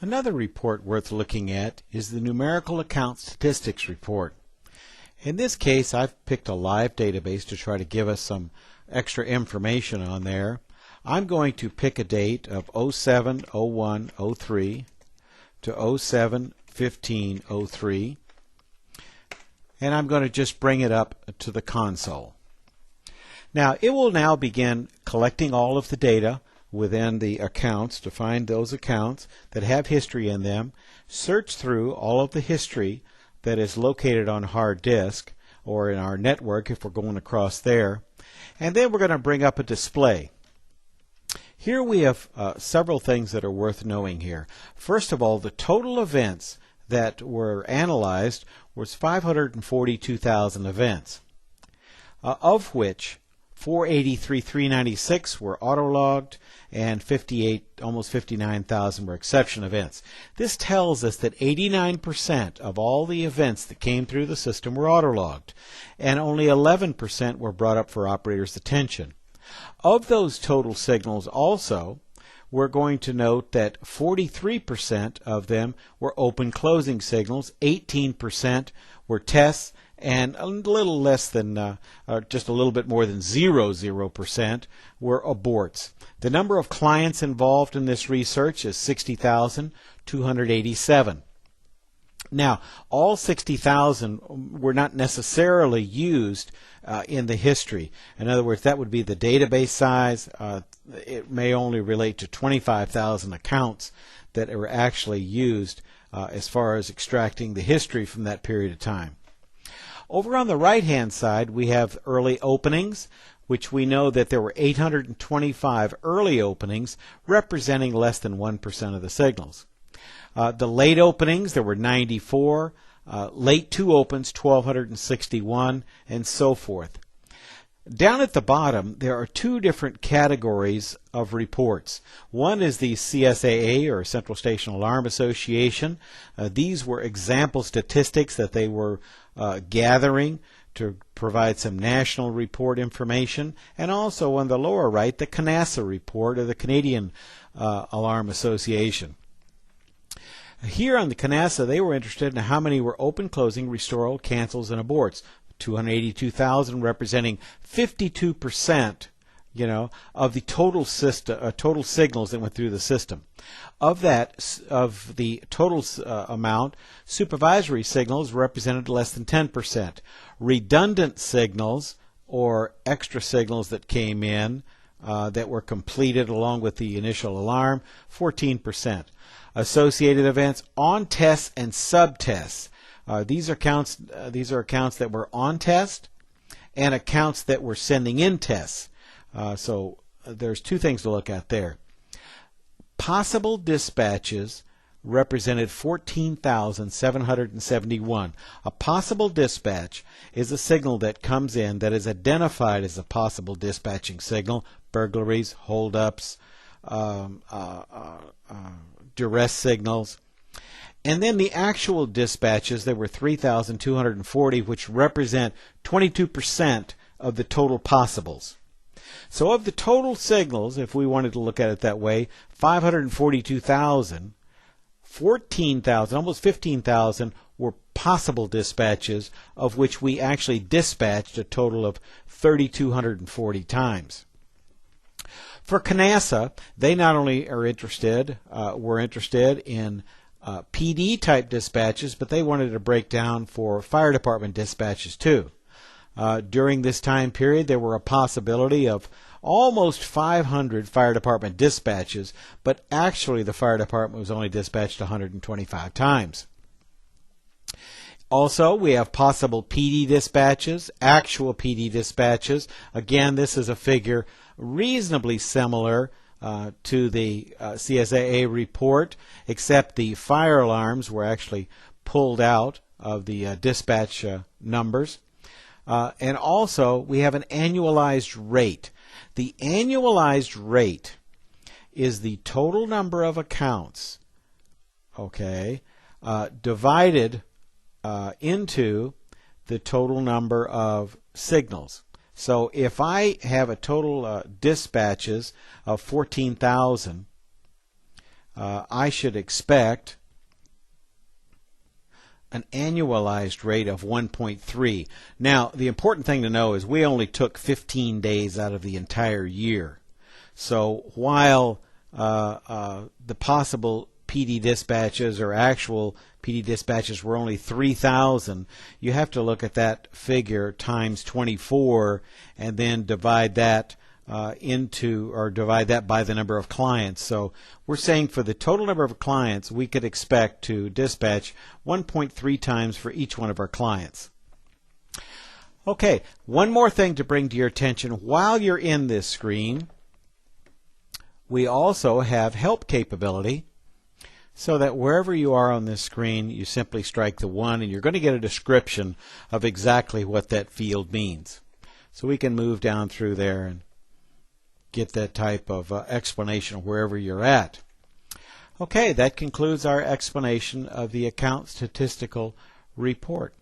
Another report worth looking at is the Numerical Account Statistics Report. In this case, I've picked a live database to try to give us some extra information on there. I'm going to pick a date of 07/01/03 to 07/15/03, and I'm going to just bring it up to the console. Now, it will now begin collecting all of the data within the accounts to find those accounts that have history in them, search through all of the history that is located on hard disk or in our network if we're going across there, and then we're going to bring up a display. Here we have several things that are worth knowing here. First of all, the total events that were analyzed was 542,000 events, of which 483,396 were autologged and almost 59,000 were exception events. This tells us that 89% of all the events that came through the system were autologged, and only 11% were brought up for operators' attention. Of those total signals also, we're going to note that 43% of them were open-closing signals, 18% were tests, and a little less than, just a little bit more than 0% were aborts. The number of clients involved in this research is 60,287. Now, all 60,000 were not necessarily used in the history. In other words, that would be the database size. It may only relate to 25,000 accounts that were actually used as far as extracting the history from that period of time. Over on the right-hand side, we have early openings, which we know that there were 825 early openings, representing less than 1% of the signals. The late openings, there were 94, late 2 opens, 1,261, and so forth. Down at the bottom, there are two different categories of reports. One is the CSAA, or Central Station Alarm Association. These were example statistics that they were gathering to provide some national report information. And also on the lower right, the CANASA report, or the Canadian Alarm Association. Here on the CANASA, they were interested in how many were open, closing, restoral, cancels, and aborts. 282,000, representing 52%, of the total system, total signals that went through the system. Of that, of the total amount, supervisory signals represented less than 10%. Redundant signals, or extra signals that came in that were completed along with the initial alarm, 14%. Associated events, on tests and sub-tests. These are accounts that were on test and accounts that were sending in tests. So there's two things to look at there. Possible dispatches represented 14,771. A possible dispatch is a signal that comes in that is identified as a possible dispatching signal: burglaries, holdups, duress signals. And then the actual dispatches, there were 3,240, which represent 22% of the total possibles. So of the total signals, if we wanted to look at it that way, 542,000, 14,000, almost 15,000 were possible dispatches, of which we actually dispatched a total of 3,240 times. For CANASA, they not only were interested in PD type dispatches, but they wanted a breakdown for fire department dispatches too. During this time period, there were a possibility of almost 500 fire department dispatches, but actually the fire department was only dispatched 125 times. Also, we have possible PD dispatches, actual PD dispatches. Again, this is a figure reasonably similar to the CSAA report, except the fire alarms were actually pulled out of the dispatch numbers. And also, we have an annualized rate. The annualized rate is the total number of accounts, divided into the total number of signals. So if I have a total dispatches of 14,000, I should expect an annualized rate of 1.3. Now, the important thing to know is we only took 15 days out of the entire year. So while the possible PD dispatches or actual PD dispatches were only 3,000, you have to look at that figure times 24 and then divide that divide that by the number of clients. So we're saying for the total number of clients, we could expect to dispatch 1.3 times for each one of our clients. Okay, one more thing to bring to your attention while you're in this screen. We also have help capability, so that wherever you are on this screen, you simply strike the 1 and you're going to get a description of exactly what that field means. So we can move down through there and get that type of explanation wherever you're at. Okay, that concludes our explanation of the account statistical report.